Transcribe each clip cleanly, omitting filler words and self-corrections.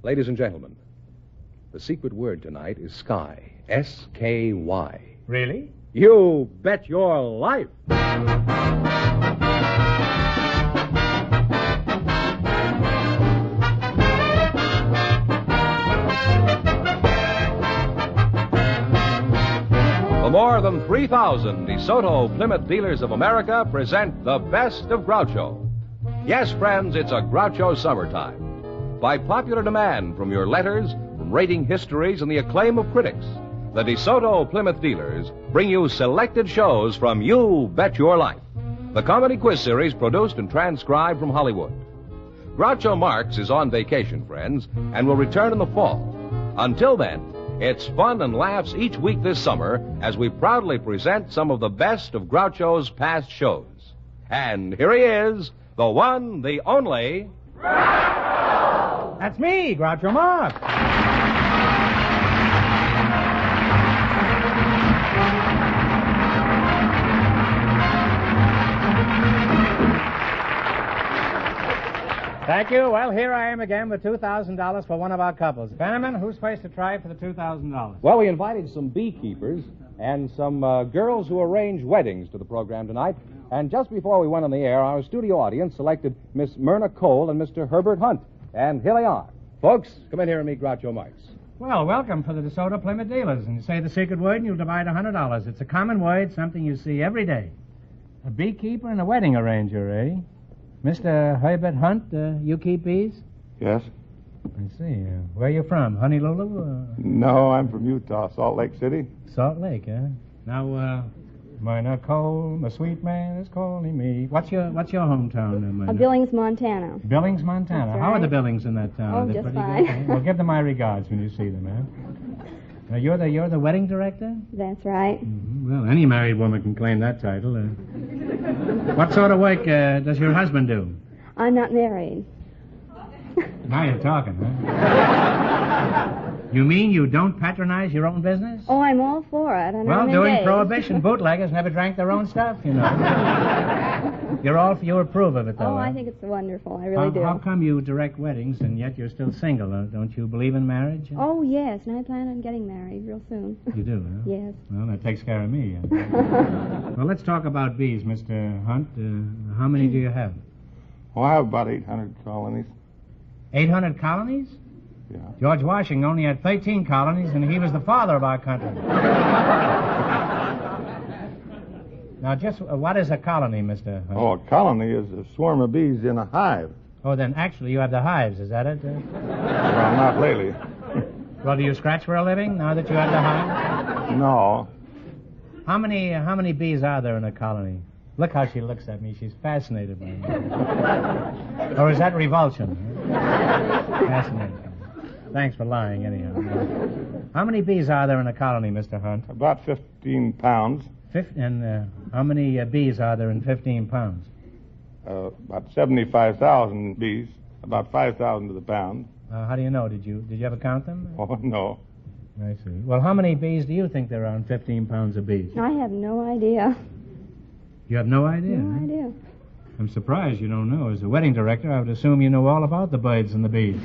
Ladies and gentlemen, the secret word tonight is Sky. S-K-Y. Really? You bet your life. The more than 3,000 DeSoto Plymouth dealers of America present the best of Groucho. Yes, friends, it's a Groucho summertime. By popular demand from your letters, from rating histories, and the acclaim of critics, the DeSoto Plymouth dealers bring you selected shows from You Bet Your Life, the comedy quiz series produced and transcribed from Hollywood. Groucho Marx is on vacation, friends, and will return in the fall. Until then, it's fun and laughs each week this summer as we proudly present some of the best of Groucho's past shows. And here he is, the one, the only... Groucho! That's me, Groucho Marx. Thank you. Well, here I am again with $2,000 for one of our couples. Fenneman, who's supposed to try for the $2,000? Well, we invited some beekeepers and some girls who arrange weddings to the program tonight. And just before we went on the air, our studio audience selected Miss Myrna Cole and Mr. Herbert Hunt. And here they are. Folks, come in here and meet Groucho Marx. Well, welcome for the DeSoto Plymouth dealers. And you say the secret word and you'll divide $100. It's a common word, something you see every day. A beekeeper and a wedding arranger, eh? Mr. Herbert Hunt, you keep bees? Yes. I see. Where you from? Honolulu? No, I'm from Utah, Salt Lake City. Salt Lake, eh? Now, Myrna Cole, the sweet man is calling me. What's your hometown, Myrna? Billings, Montana. Billings, Montana. That's How are right. the Billings in that town? Oh, Are they just pretty fine. good? Well, give them my regards when you see them, eh? Now, you're the wedding director? That's right. Well, any married woman can claim that title. What sort of work does your husband do? I'm not married. Now you're talking, huh? You mean you don't patronize your own business? Oh, I'm all for it. And Well, I'm during engaged. Prohibition, bootleggers never drank their own stuff, you know. You approve of it, though. Oh, eh? I think it's wonderful. I really do. How come you direct weddings and yet you're still single? Don't you believe in marriage? Oh, yes, and I plan on getting married real soon. You do, huh? Yes. Well, that takes care of me. Well, let's talk about bees, Mr. Hunt. How many do you have? Well, I have about 800 colonies. 800 colonies? Yeah. George Washington only had 13 colonies, and he was the father of our country. Now, just what is a colony, Mr. Hunt? Oh, a colony is a swarm of bees in a hive. Oh, then actually you have the hives, is that it? Well, not lately. Well, do you scratch for a living now that you have the hives? No. How many bees are there in a colony? Look how she looks at me. She's fascinated by me. Or is that revulsion? Fascinating. Thanks for lying, anyhow. How many bees are there in a colony, Mr. Hunt? About 15 pounds. And how many bees are there in 15 pounds? About 75,000 bees. About 5,000 to the pound. How do you know? Did you ever count them? Oh, no. I see. Well, how many bees do you think there are in 15 pounds of bees? I have no idea. You have no idea? No huh? idea. I'm surprised you don't know. As a wedding director, I would assume you know all about the birds and the bees.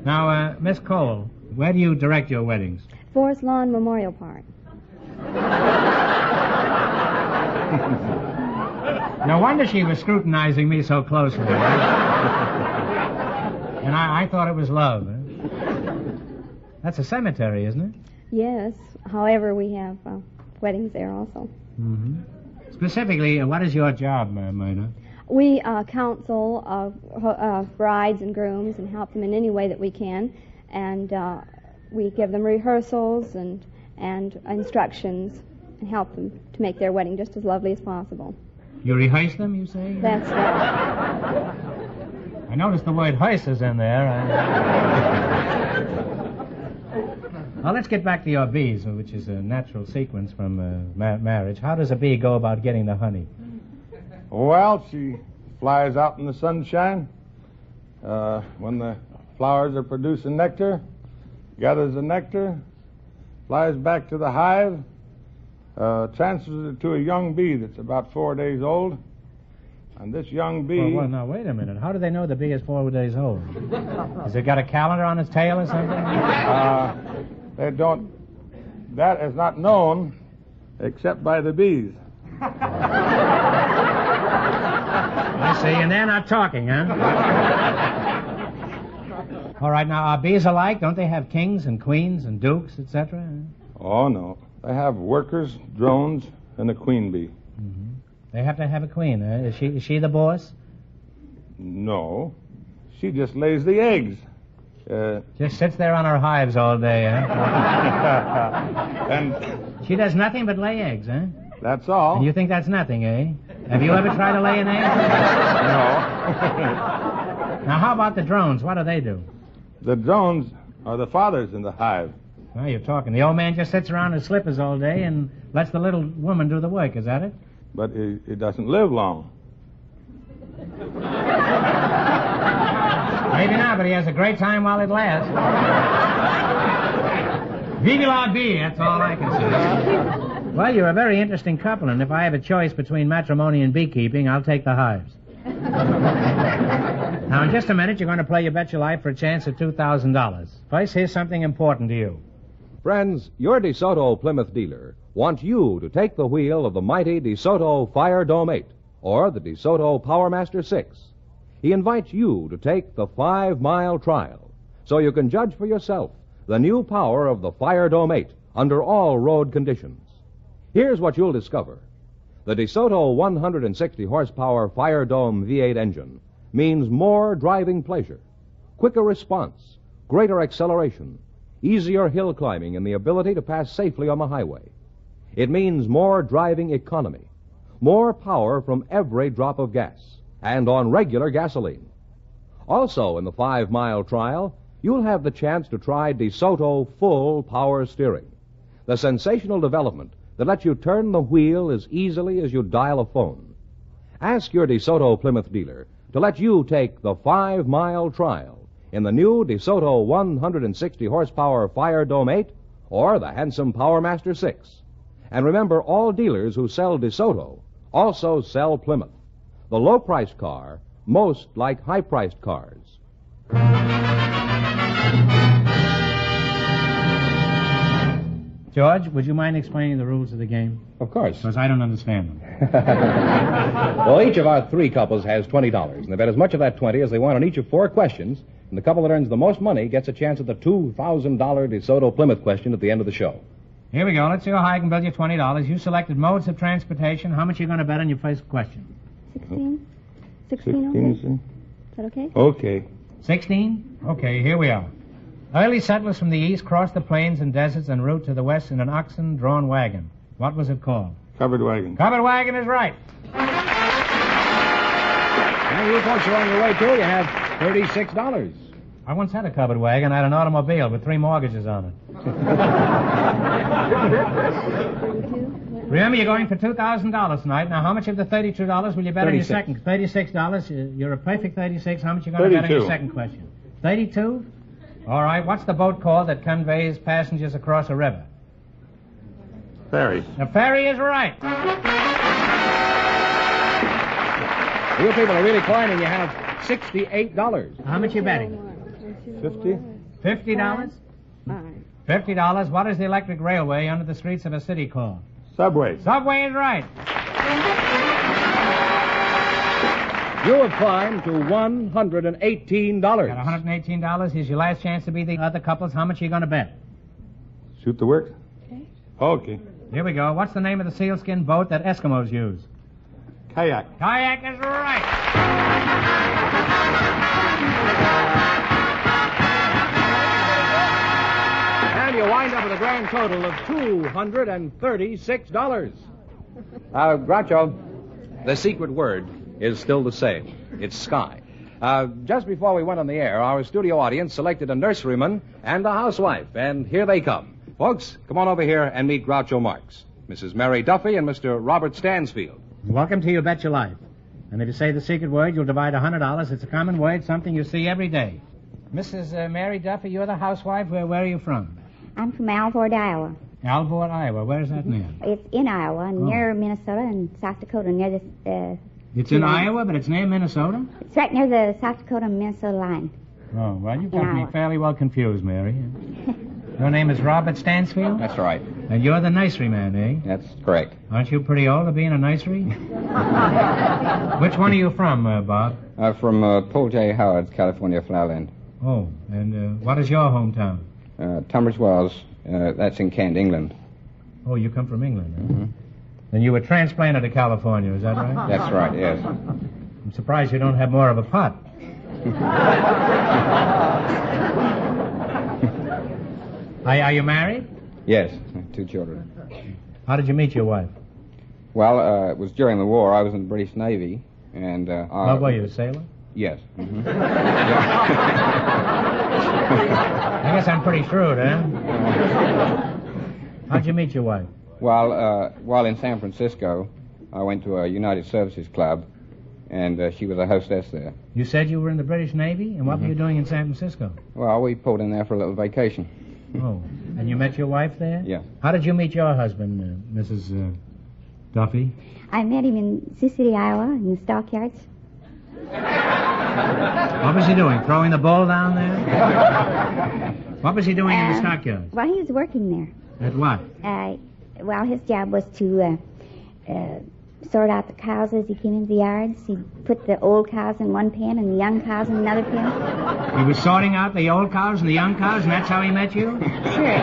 Now, Miss Cole, where do you direct your weddings? Forest Lawn Memorial Park. No wonder she was scrutinizing me so closely. And I thought it was love. That's a cemetery, isn't it? Yes. However, we have weddings there also. Mm-hmm. Specifically, what is your job, Myrna? We counsel brides and grooms and help them in any way that we can. And we give them rehearsals and instructions and help them to make their wedding just as lovely as possible. You rehearse them, you say? That's right. I noticed the word hearse is in there. Now, let's get back to your bees, which is a natural sequence from marriage. How does a bee go about getting the honey? Well, she flies out in the sunshine. When the flowers are producing nectar, gathers the nectar, flies back to the hive, transfers it to a young bee that's about 4 days old. And this young bee... Well, now, wait a minute. How do they know the bee is 4 days old? Has it got a calendar on its tail or something? They don't... That is not known except by the bees. I see, and they're not talking, huh? All right, now, are bees alike? Don't they have kings and queens and dukes, etc.? Oh, no. They have workers, drones, and a queen bee. Mm-hmm. They have to have a queen, huh? Is she the boss? No. She just lays the eggs. Just sits there on her hives all day, huh? And she does nothing but lay eggs, huh? that's all. And you think that's nothing, eh? Have you ever tried to lay an egg? No. Now, how about the drones? What do they do? The drones are the fathers in the hive. Well, you're talking. The old man just sits around in his slippers all day and lets the little woman do the work, is that it? But it doesn't live long. Maybe not, but he has a great time while it lasts. Vive la vie, that's all I can say. Well, you're a very interesting couple, and if I have a choice between matrimony and beekeeping, I'll take the hives. Now, in just a minute, you're going to play You Bet Your Life for a chance at $2,000. First, here's something important to you. Friends, your DeSoto Plymouth dealer wants you to take the wheel of the mighty DeSoto Fire Dome 8 or the DeSoto Powermaster 6. He invites you to take the 5-mile trial so you can judge for yourself the new power of the Fire Dome 8 under all road conditions. Here's what you'll discover. The DeSoto 160 horsepower Fire Dome V8 engine means more driving pleasure, quicker response, greater acceleration, easier hill climbing, and the ability to pass safely on the highway. It means more driving economy, more power from every drop of gas, and on regular gasoline. Also, in the 5-mile trial, you'll have the chance to try DeSoto Full Power Steering, the sensational development that lets you turn the wheel as easily as you dial a phone. Ask your DeSoto Plymouth dealer to let you take the 5-mile trial in the new DeSoto 160 horsepower Fire Dome 8 or the handsome Powermaster 6. And remember, all dealers who sell DeSoto also sell Plymouth, the low-priced car most like high-priced cars. George, would you mind explaining the rules of the game? Of course. Because I don't understand them. Well, each of our 3 couples has $20, and they bet as much of that 20 as they want on each of 4 questions, and the couple that earns the most money gets a chance at the $2,000 DeSoto Plymouth question at the end of the show. Here we go. Let's see how high I can build you $20. You selected modes of transportation. How much are you going to bet on your first question? 16? 16, okay? you see? Is that okay? Okay. 16? Okay, here we are. Early settlers from the east crossed the plains and deserts en route to the west in an oxen-drawn wagon. What was it called? Covered wagon. Covered wagon is right. And you folks are on your way, too. You have $36. I once had a covered wagon. I had an automobile with 3 mortgages on it. Remember, you're going for $2,000 tonight. Now, how much of the $32 will you bet on your second? $36. You're a perfect 36. How much are you going to bet on your second question? 32? All right. What's the boat called that conveys passengers across a river? Ferry. The ferry is right. You people are really climbing. You have $68. How much are you betting? 50? $50? $50. What is the electric railway under the streets of a city called? Subway. Subway is right. You have climbed to $118. Got $118. Here's your last chance to be the other couples. How much are you going to bet? Shoot the works? Okay. Okay. Here we go. What's the name of the sealskin boat that Eskimos use? Kayak. Kayak is right. And you wind up with a grand total of $236. Groucho, the secret word is still the same. It's sky. Just before we went on the air, our studio audience selected a nurseryman and a housewife, and here they come. Folks, come on over here and meet Groucho Marx, Mrs. Mary Duffy, and Mr. Robert Stansfield. Welcome to You Bet Your Life. And if you say the secret word, you'll divide $100. It's a common word, something you see every day. Mrs. Mary Duffy, you're the housewife. Where are you from? I'm from Alvord, Iowa. Alvord, Iowa. Where's that near? It's in Iowa, near Minnesota and South Dakota, near the It's in Iowa, but it's near Minnesota? It's right near the South Dakota-Minnesota line. Oh, well, you've got me Iowa. fairly well confused, Mary. Your name is Robert Stansfield? That's right. And you're the nurseryman, eh? That's correct. Aren't you pretty old to be in a nursery? Which one are you from, Bob? From Paul J. Howard's California Flowerland. Oh, and what is your hometown? Tunbridge Wells, that's in Kent, England. Oh, you come from England, huh? Then you were transplanted to California, is that right? That's right, yes. I'm surprised you don't have more of a pot. Are you married? Yes, 2 children. How did you meet your wife? Well, it was during the war. I was in the British Navy, and... What were you, a sailor? Yes. Mm-hmm. I guess I'm pretty shrewd, huh? How'd you meet your wife? Well, while in San Francisco, I went to a United Services Club, and she was a hostess there. You said you were in the British Navy, and what were you doing in San Francisco? Well, we pulled in there for a little vacation. Oh, and you met your wife there? Yeah. How did you meet your husband, Mrs. Duffy? I met him in Sioux City, Iowa, in the stockyards. What was he doing, throwing the ball down there? What was he doing in the stockyards? Well, he was working there. At what? Well, his job was to sort out the cows as he came into the yards. He'd put the old cows in one pen and the young cows in another pen. He was sorting out the old cows and the young cows, and that's how he met you? Sure.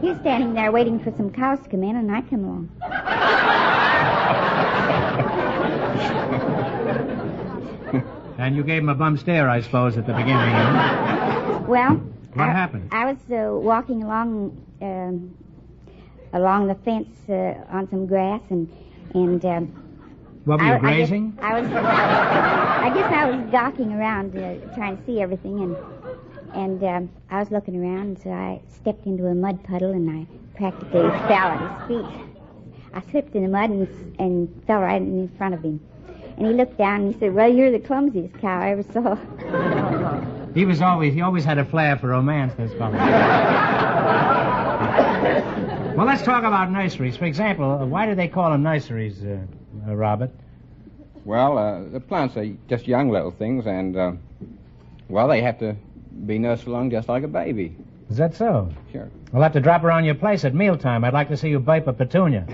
He was standing there waiting for some cows to come in, and I come along. And you gave him a bum stare, I suppose, at the beginning, huh? Well, What happened? I was walking along the fence on some grass, and What were you, grazing? I guess I was gawking around trying to see everything, and I was looking around, and so I stepped into a mud puddle, and I practically fell at his feet. I slipped in the mud and fell right in front of him. And he looked down and he said, "Well, you're the clumsiest cow I ever saw." He always had a flair for romance, this fellow. Well, let's talk about nurseries. For example, why do they call them nurseries, Robert? Well, the plants are just young little things, and, well, they have to be nursed along just like a baby. Is that so? Sure. We'll have to drop around your place at mealtime. I'd like to see you bite a petunia.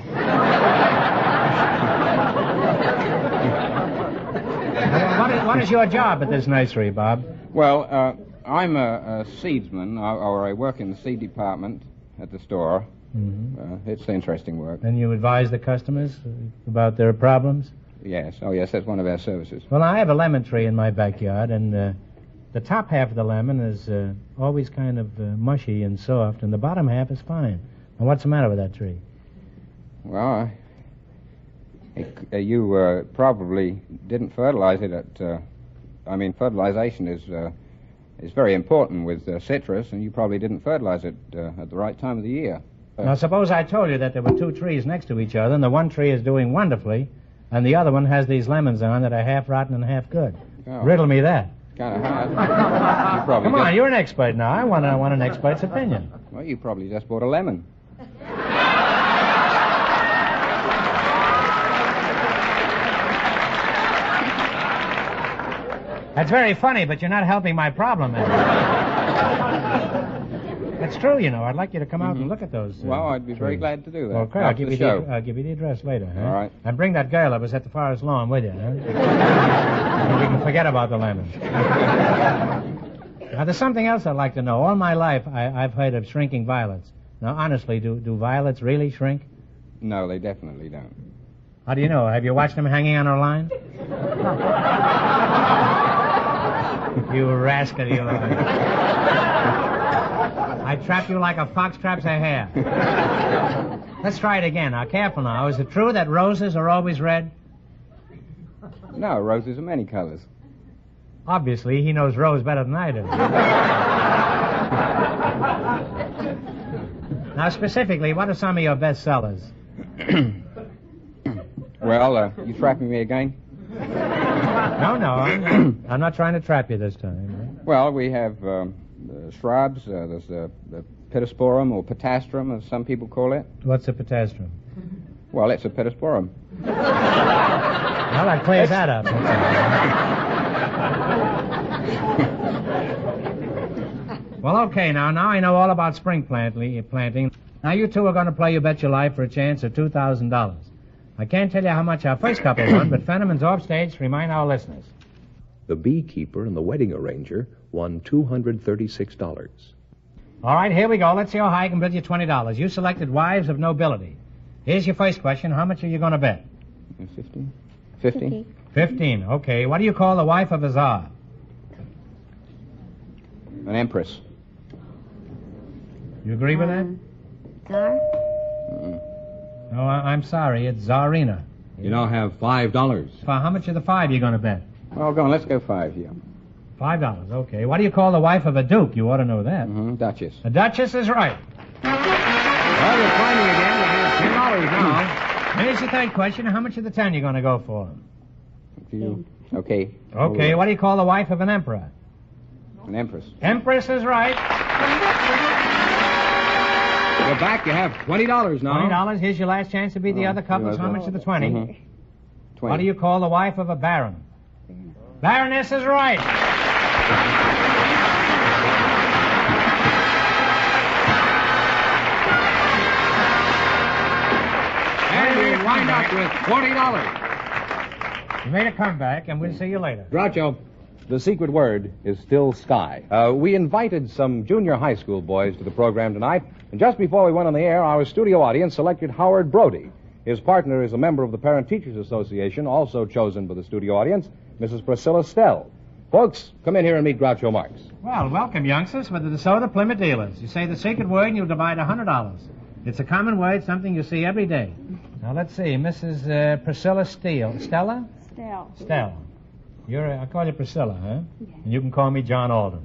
What is your job at this nursery, Bob? Well, I'm a seedsman, or I work in the seed department at the store. Mm-hmm. It's interesting work. And you advise the customers about their problems? Yes. Oh, yes, that's one of our services. Well, I have a lemon tree in my backyard, and the top half of the lemon is always kind of mushy and soft, and the bottom half is fine. And what's the matter with that tree? Well, you probably didn't fertilize it fertilization is very important with citrus, and you probably didn't fertilize it at the right time of the year. Now, suppose I told you that there were 2 trees next to each other, and the one tree is doing wonderfully, and the other one has these lemons on that are half rotten and half good. Oh. Riddle me that. Kind of hard. You probably Come on, you're an expert now. I want an expert's opinion. Well, you probably just bought a lemon. That's very funny, but you're not helping my problem, man. That's true, you know. I'd like you to come out and look at those. Well, I'd be very glad to do that. Okay, I'll give you the address later. Huh? All right. And bring that girl up at the forest lawn with you, huh? We can forget about the lemons. Now, there's something else I'd like to know. All my life, I've heard of shrinking violets. Now, honestly, do violets really shrink? No, they definitely don't. How do you know? Have you watched them hanging on a line? You rascal, you. I trap you like a fox traps a hare. Let's try it again. Now, careful now. Is it true that roses are always red? No, roses are many colors. Obviously, he knows rose better than I do. Now, specifically, what are some of your best sellers? Well, you trapping me again? No, I'm not trying to trap you this time. Well, we have shrubs. There's the pittosporum or potastrum, as some people call it. What's a potastrum? Well, it's a pittosporum. Well, that clears that up. Well, okay, now I know all about spring planting. Now you two are going to play You Bet Your Life for a chance of $2,000. I can't tell you how much our first couple won, but Fenneman's off stage to remind our listeners. The beekeeper and the wedding arranger won $236. All right, here we go. Let's see how high I can bid you $20. You selected wives of nobility. Here's your first question. How much are you going to bet? 15? 50? 15. Okay. What do you call the wife of a czar? An empress. You agree with that? Czar? No, I'm sorry. It's Tsarina. You now have $5. For how much of the 5 you going to bet? Well, go on. Let's go 5 here. $5. Okay. What do you call the wife of a duke? You ought to know that. Duchess. A duchess is right. Well, you're climbing again. You have $10 now. Here's the third question. How much of the 10 you going to go for? Okay. Okay. What do you call the wife of an emperor? An empress. Empress is right. You're back. You have $20 now. $20. Here's your last chance to beat the other couples. How much of the 20? 20. What do you call the wife of a baron? Baroness is right. And we wind up with $40. You made a comeback, and we'll see you later. Groucho. The secret word is still sky. We invited some junior high school boys to the program tonight, and just before we went on the air, our studio audience selected Howard Brody. His partner is a member of the Parent Teachers Association, also chosen by the studio audience, Mrs. Priscilla Stell. Folks, come in here and meet Groucho Marx. Well, welcome, youngsters, with the DeSoto Plymouth dealers. You say the secret word, and you'll divide $100. It's a common word, something you see every day. Now, let's see. Mrs. Priscilla Steele. Stella? Stell. I call you Priscilla, huh? Yes. And you can call me John Alden.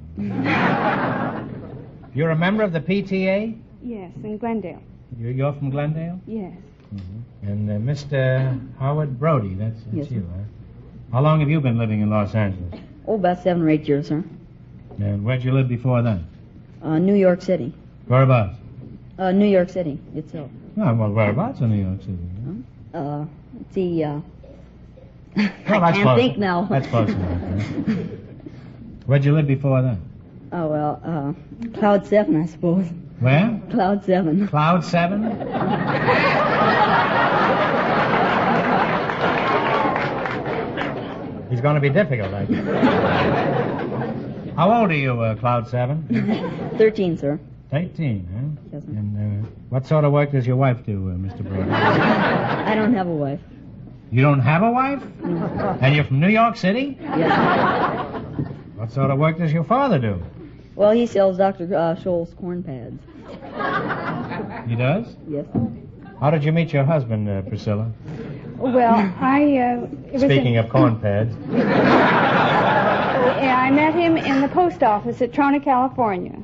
You're a member of the PTA? Yes, in Glendale. You're from Glendale? Yes. Mm-hmm. And Mr. Howard Brody, that's Yes, you, huh? How long have you been living in Los Angeles? Oh, about 7 or 8 years, sir. And where'd you live before then? New York City. Whereabouts? New York City itself. Oh, well, whereabouts in New York City? Huh? Let's see, Well, I that's can't close. think now. That's close enough. Huh? Where'd you live before then? Oh, well, Cloud 7, I suppose. Where? Cloud 7. Cloud 7? He's going to be difficult, I think. How old are you, Cloud 7? 13, sir. 13, huh? Yes, sir. And what sort of work does your wife do, Mr. Brody? I don't have a wife. You don't have a wife? No. And you're from New York City? Yes. What sort of work does your father do? Well, he sells Dr. Scholl's corn pads. He does? Yes. How did you meet your husband, Priscilla? Well, Speaking of corn pads. I met him in the post office at Trona, California.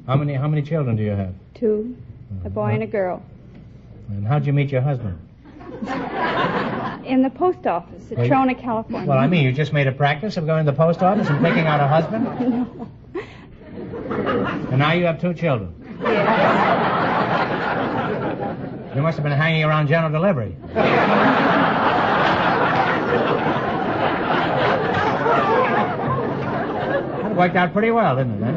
How many children do you have? 2, a boy and a girl. And how'd you meet your husband? In the post office at Trona, California. Well, I mean, you just made a practice of going to the post office and picking out a husband? No. And now you have 2 children. Yes. You must have been hanging around general delivery. That worked out pretty well, didn't it?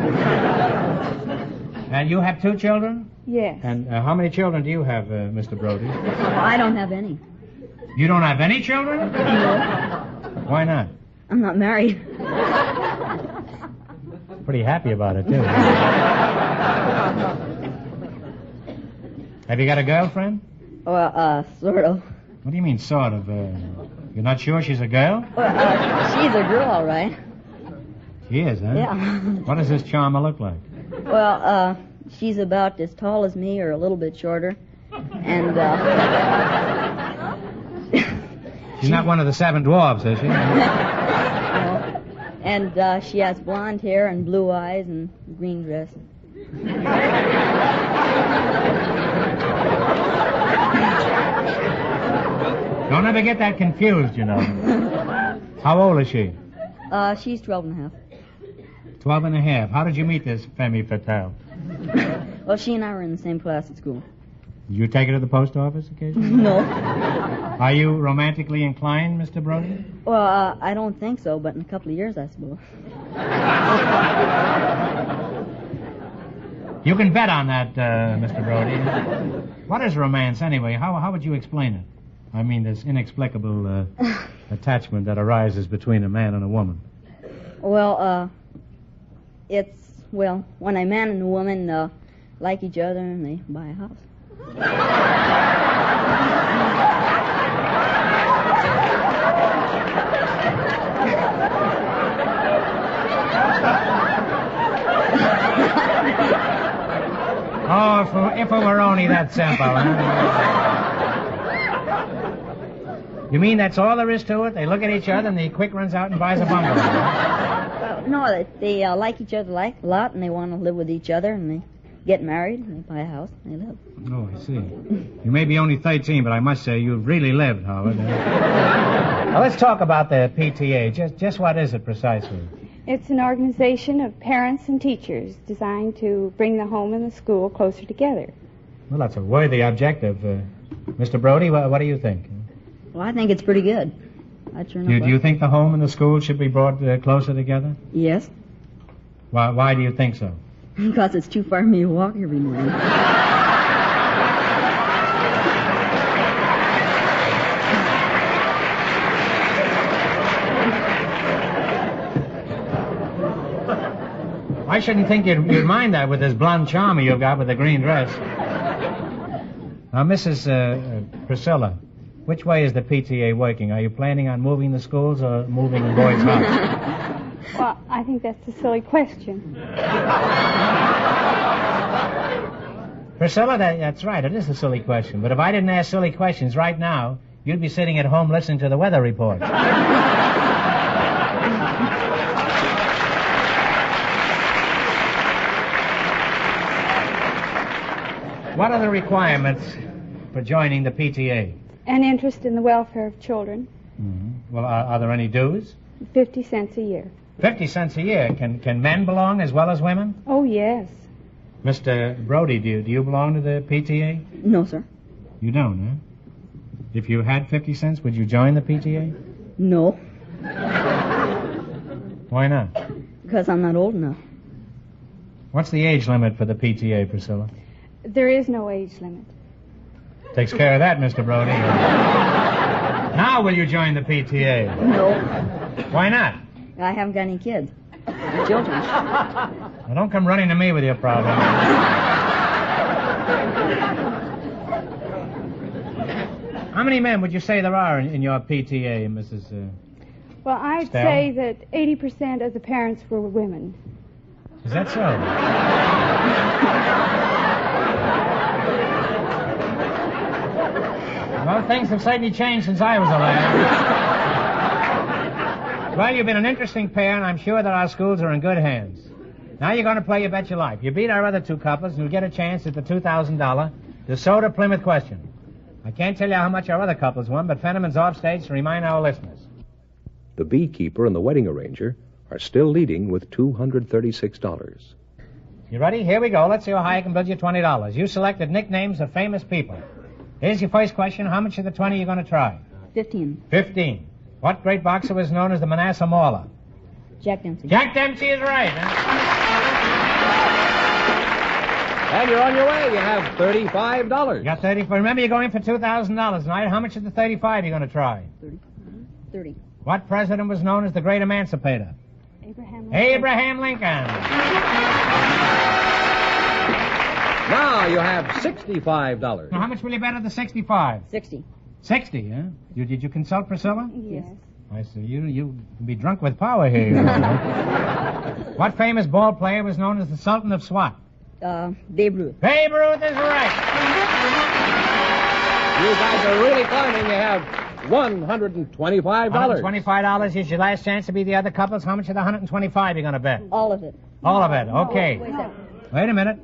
And you have 2 children? Yes. And how many children do you have, Mr. Brody? I don't have any. You don't have any children? Why not? I'm not married. Pretty happy about it, too. Have you got a girlfriend? Well, sort of. What do you mean, sort of? You're not sure she's a girl? Well, she's a girl, all right. She is, huh? Yeah. What does this charmer look like? Well, she's about as tall as me or a little bit shorter. And, She's not one of the 7 dwarfs, is she? and she has blonde hair and blue eyes and green dress. Don't ever get that confused, you know. How old is she? She's 12 and a half. 12 and a half. How did you meet this femme fatale? Well, she and I were in the same class at school. Did you take her to the post office occasionally? No. Are you romantically inclined, Mr. Brody? Well, I don't think so, but in a couple of years, I suppose. You can bet on that, Mr. Brody. What is romance, anyway? How would you explain it? I mean, this inexplicable attachment that arises between a man and a woman. Well, when a man and a woman like each other and they buy a house. Oh, if it were only that simple, huh? You mean that's all there is to it? They look at each other and the quick runs out and buys a bungalow. Huh? No, they like each other a lot and they want to live with each other and they get married and they buy a house and they live. Oh, I see. You may be only 13, but I must say you've really lived, Howard. Now, let's talk about the PTA. Just what is it precisely? It's an organization of parents and teachers designed to bring the home and the school closer together. Well, that's a worthy objective. Mr. Brody, what do you think? Well, I think it's pretty good. Do you think the home and the school should be brought closer together? Yes. Why do you think so? Because it's too far for me to walk every morning. I shouldn't think you'd mind that with this blonde charmer you've got with the green dress. Now, Mrs. Priscilla, which way is the PTA working? Are you planning on moving the schools or moving the boys' house? Well, I think that's a silly question. Priscilla, that's right. It is a silly question. But if I didn't ask silly questions right now, you'd be sitting at home listening to the weather report. What are the requirements for joining the PTA? An interest in the welfare of children. Mm-hmm. Well, are there any dues? 50 cents a year. 50 cents a year. Can men belong as well as women? Oh, yes. Mr. Brody, do you belong to the PTA? No, sir. You don't, huh? If you had 50 cents, would you join the PTA? No. Why not? Because I'm not old enough. What's the age limit for the PTA, Priscilla? There is no age limit. Takes care of that, Mr. Brody. Now will you join the PTA? No. Why not? I haven't got any kids. Children. Now, don't come running to me with your problem. How many men would you say there are in your PTA, Mrs. Well, I'd Stell? say that 80% of the parents were women. Is that so? Well, things have certainly changed since I was a lad. Well, you've been an interesting pair, and I'm sure that our schools are in good hands. Now you're going to play You Bet Your Life. You beat our other two couples, and you'll get a chance at the $2,000 DeSoto Plymouth question. I can't tell you how much our other couples won, but Fenneman's off stage to remind our listeners. The beekeeper and the wedding arranger are still leading with $236. You ready? Here we go. Let's see how high I can build you $20. You selected nicknames of famous people. Here's your first question. How much of the 20 are you going to try? 15. 15. What great boxer was known as the Manasseh Mauler? Jack Dempsey. Jack Dempsey is right. Huh? And you're on your way. You have $35. You got 30. Remember, you're going for $2,000 tonight. How much of the 35 are you going to try? 30. What president was known as the Great Emancipator? Abraham Lincoln. Abraham Lincoln. Now you have $65. Now, how much will you bet at the 65? 60. 60, huh? Did you consult Priscilla? Yes. I see. You can be drunk with power here. You know, huh? What famous ball player was known as the Sultan of Swat? Babe Ruth. Babe Ruth is right. You guys are really climbing. You have $125. $125 is your last chance to be the other couples. How much of the 125 you going to bet? All of it. All of it. Okay. Wait a second. Wait a minute.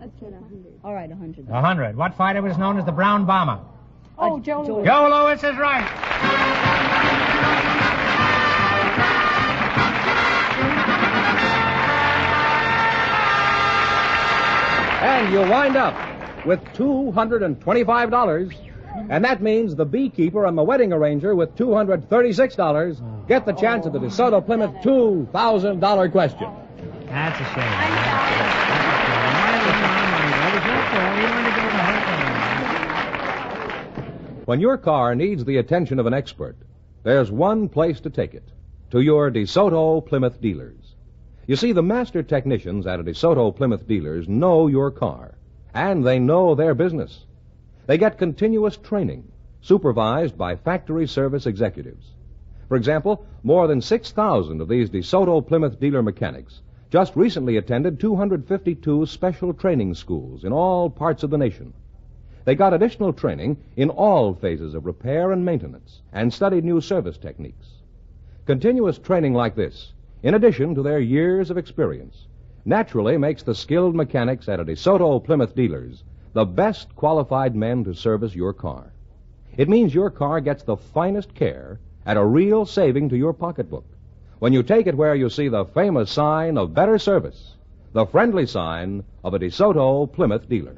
All right, 100. 100. What fighter was known as the Brown Bomber? Oh, Joe Louis. Joe Louis is right. And you wind up with $225. And that means the beekeeper and the wedding arranger with $236 get the chance at the DeSoto Plymouth $2,000 question. That's a shame. When your car needs the attention of an expert, there's one place to take it, to your DeSoto Plymouth dealers. You see, the master technicians at a DeSoto Plymouth dealers know your car, and they know their business. They get continuous training, supervised by factory service executives. For example, more than 6,000 of these DeSoto Plymouth dealer mechanics just recently attended 252 special training schools in all parts of the nation. They got additional training in all phases of repair and maintenance and studied new service techniques. Continuous training like this, in addition to their years of experience, naturally makes the skilled mechanics at a DeSoto Plymouth dealers the best qualified men to service your car. It means your car gets the finest care at a real saving to your pocketbook when you take it where you see the famous sign of better service, the friendly sign of a DeSoto Plymouth dealer.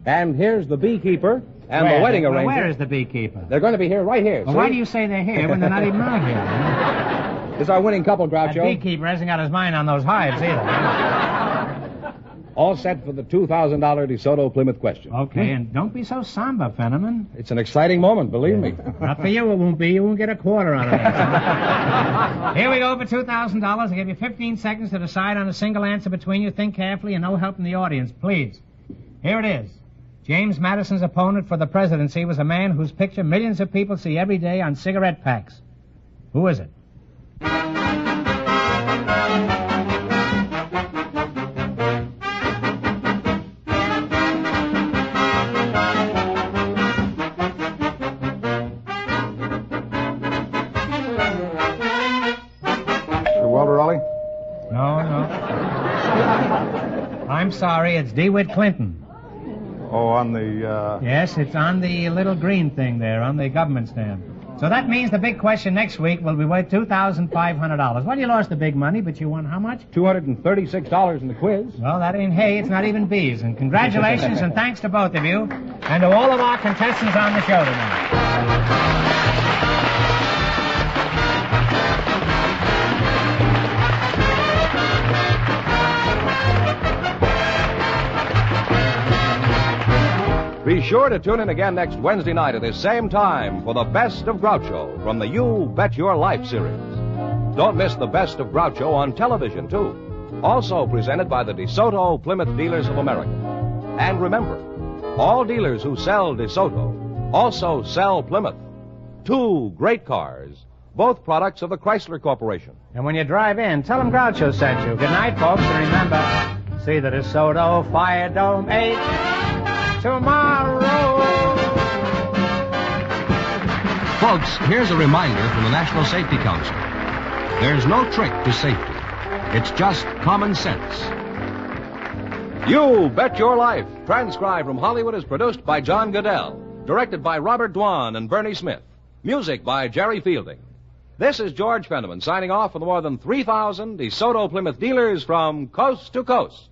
And here's the beekeeper and the wedding arranger. Where is the beekeeper? They're going to be here right here. Well, why do you say they're here when they're not even out here? This is our winning couple, Groucho. That beekeeper hasn't got his mind on those hives either. All set for the $2,000 DeSoto Plymouth question. Okay, and don't be so somber, Fenneman. It's an exciting moment, believe me. Not for you, it won't be. You won't get a quarter out of it. Here we go for $2,000. I'll give you 15 seconds to decide on a single answer between you. Think carefully and no help from the audience, please. Here it is. James Madison's opponent for the presidency was a man whose picture millions of people see every day on cigarette packs. Who is it? Walter Raleigh? No. I'm sorry, it's DeWitt Clinton. Oh, on the, Yes, it's on the little green thing there, on the government stand. So that means the big question next week will be worth $2,500. Well, you lost the big money, but you won how much? $236 in the quiz. Well, that ain't hay, it's not even bees. And congratulations and thanks to both of you and to all of our contestants on the show tonight. Be sure to tune in again next Wednesday night at this same time for the Best of Groucho from the You Bet Your Life series. Don't miss the Best of Groucho on television, too. Also presented by the DeSoto Plymouth Dealers of America. And remember, all dealers who sell DeSoto also sell Plymouth. Two great cars, both products of the Chrysler Corporation. And when you drive in, tell them Groucho sent you. Good night, folks, and remember, see the DeSoto Fire Dome 8 tomorrow. Folks, here's a reminder from the National Safety Council. There's no trick to safety. It's just common sense. You Bet Your Life, transcribed from Hollywood, is produced by John Goodell, directed by Robert Dwan and Bernie Smith, music by Jerry Fielding. This is George Fenneman signing off for the more than 3,000 DeSoto Plymouth dealers from coast to coast.